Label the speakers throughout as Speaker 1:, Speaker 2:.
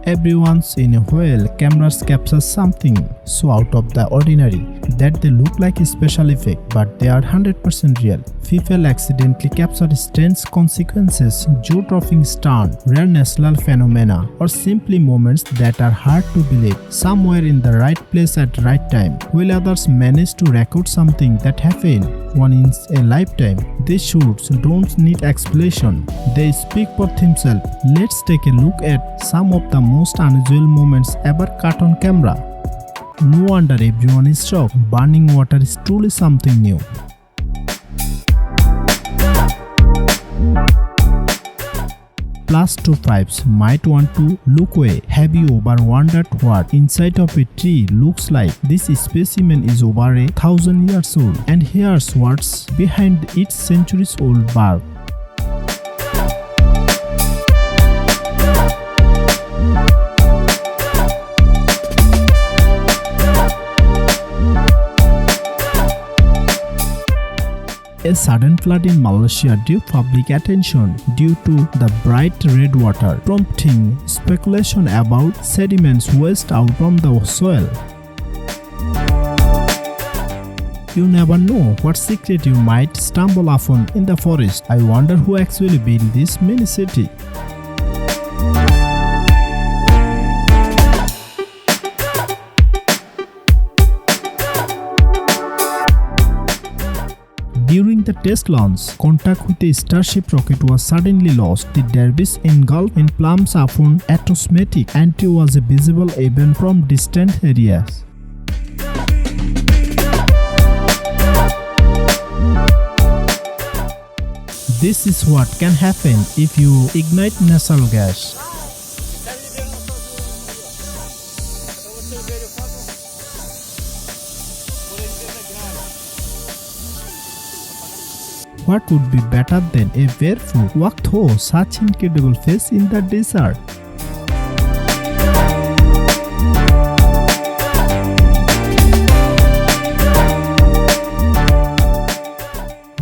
Speaker 1: Every once in a while, cameras capture something so out of the ordinary that they look like a special effect, but they are 100% real. People accidentally capture strange consequences, jaw-dropping stunt, rare natural phenomena, or simply moments that are hard to believe somewhere in the right place at the right time, while others manage to record something that happened once in a lifetime. These shoots don't need explanation, they speak for themselves. Let's take a look at some of the most unusual moments ever caught on camera. No wonder everyone is shocked. Burning water is truly something new. Plus two pipes might want to look away. Have you ever wondered what inside of a tree looks like? This specimen is over 1,000 years old, and here's what's behind its centuries-old bark. A sudden flood in Malaysia drew public attention due to the bright red water, prompting speculation about sediments washed out from the soil. You never know what secret you might stumble upon in the forest. I wonder who actually built this mini city. During the test launch, contact with the Starship rocket was suddenly lost. The debris engulfed in plumes upon atmospheric entry was visible even from distant areas. This is what can happen if you ignite natural gas. What would be better than a barefoot walk through such incredible face in the desert?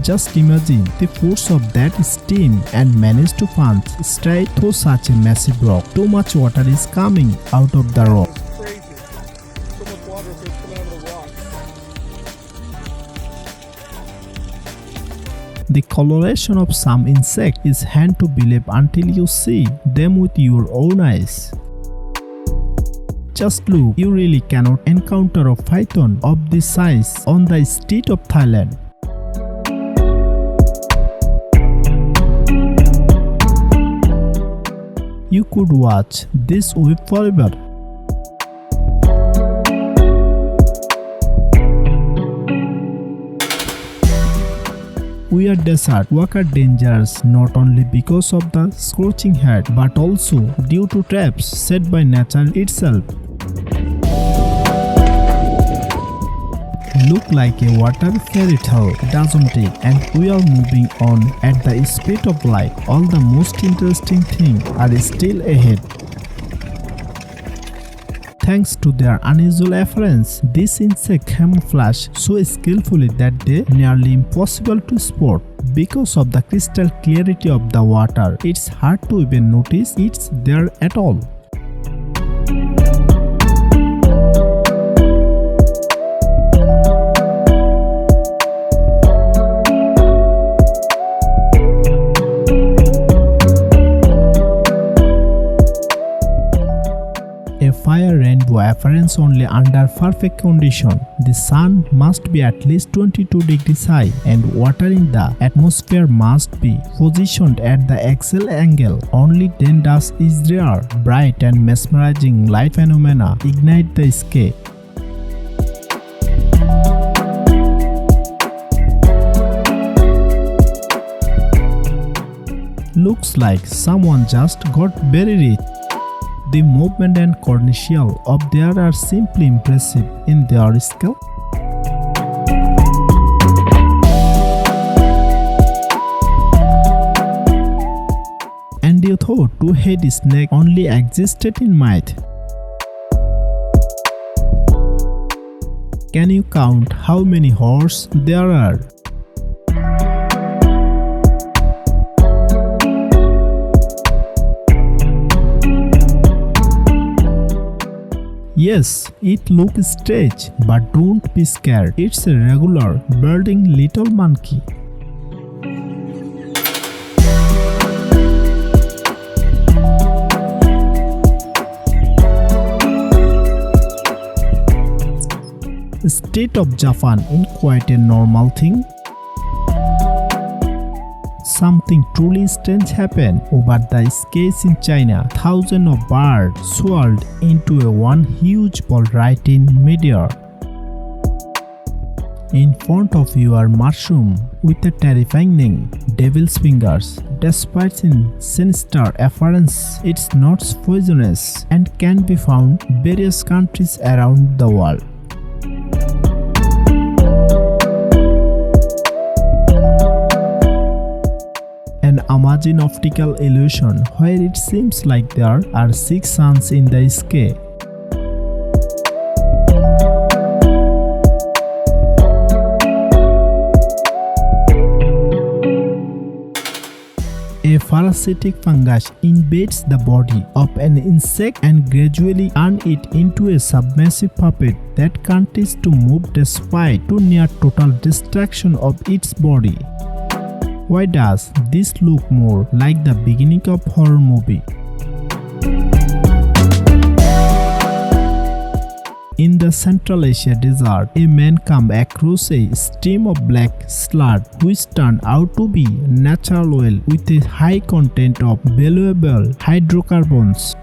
Speaker 1: Just imagine the force of that steam and manage to punch straight through such a massive rock. Too much water is coming out of the rock.
Speaker 2: Crazy. So much water is coming out of the rock.
Speaker 1: The coloration of some insect is hard to believe until you see them with your own eyes. Just look, you really cannot encounter a python of this size on the street of Thailand. You could watch this wave forever. Weird desert walk are dangerous not only because of the scorching heat but also due to traps set by nature itself. Look like a water fairy tale, doesn't it? And we are moving on at the speed of light. All the most interesting things are still ahead. Thanks to their unusual appearance, these insects camouflage so skillfully that they are nearly impossible to spot. Because of the crystal clarity of the water, it's hard to even notice it's there at all. A fire rainbow appears only under perfect condition. The sun must be at least 22 degrees high and water in the atmosphere must be positioned at the axial angle. Only then does its rare, bright and mesmerizing light phenomena ignite the sky. Looks like someone just got very rich. The movement and coordination of there are simply impressive in their scale. And you thought two-headed snake only existed in myth? Can you count how many horses there are? Yes, it looks strange, but don't be scared. It's a regular building little monkey. State of Japan in quite a normal thing. Something truly strange happened over the skies in China. Thousands of birds swirled into a one huge ball right in midair. In front of you are mushroom with a terrifying name, devil's fingers. Despite its sinister appearance, it's not poisonous and can be found in various countries around the world. An amazing optical illusion where it seems like there are 6 suns in the sky. A parasitic fungus invades the body of an insect and gradually turns it into a submersive puppet that continues to move despite to near total destruction of its body. Why does this look more like the beginning of a horror movie? In the Central Asia desert, a man came across a stream of black sludge which turned out to be natural oil with a high content of valuable hydrocarbons.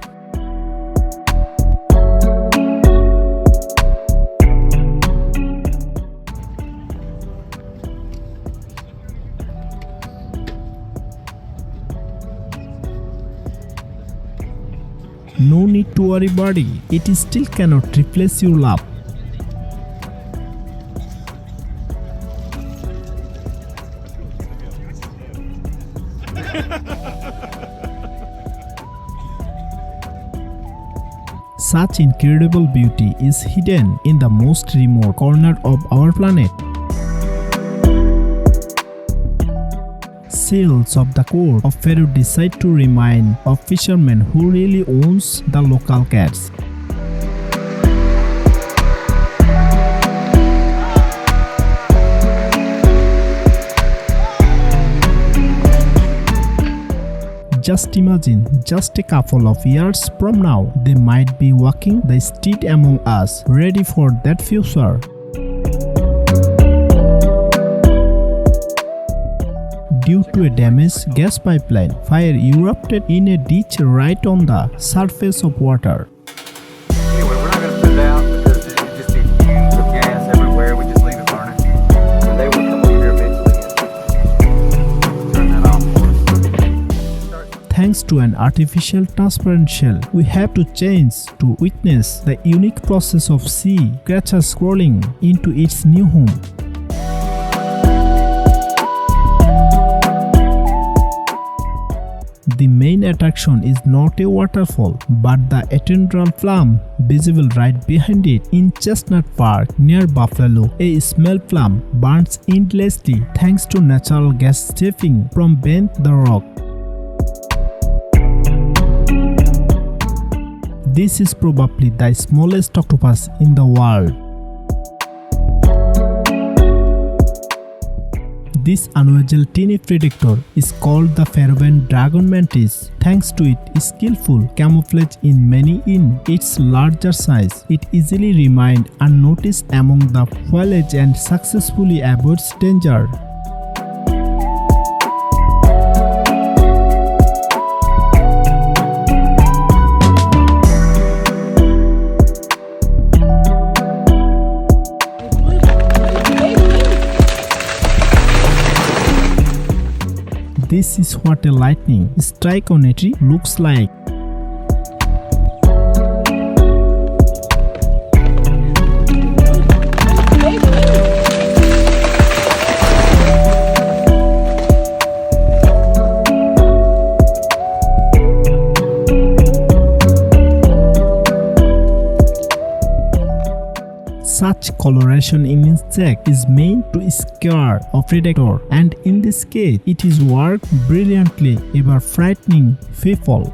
Speaker 1: No need to worry, buddy. It still cannot replace your love. Such incredible beauty is hidden in the most remote corner of our planet. Seals of the court of Pharaoh decide to remind of fishermen who really owns the local cats. Just imagine, just a couple of years from now, they might be walking the street among us, ready for that future. Due to a damaged gas pipeline, fire erupted in a ditch right on the surface of water.
Speaker 3: Anyway, we're not going to put it out because it just be fumes of gas everywhere. We just leave it burning. And they will come over here eventually and turn that off for us.
Speaker 1: Thanks to an artificial transparent shell, we have to change to witness the unique process of sea creatures crawling into its new home. The main attraction is not a waterfall, but the eternal flame visible right behind it. In Chestnut Park near Buffalo, a small flame burns endlessly thanks to natural gas escaping from beneath the rock. This is probably the smallest octopus in the world. This unusual teeny predator is called the Peruvian dragon mantis. Thanks to its skillful camouflage in its larger size, it easily remains unnoticed among the foliage and successfully avoids danger. This is what a lightning strike on a tree looks like. Such coloration in insect is meant to scare a predator, and in this case, it is worked brilliantly, ever frightening people.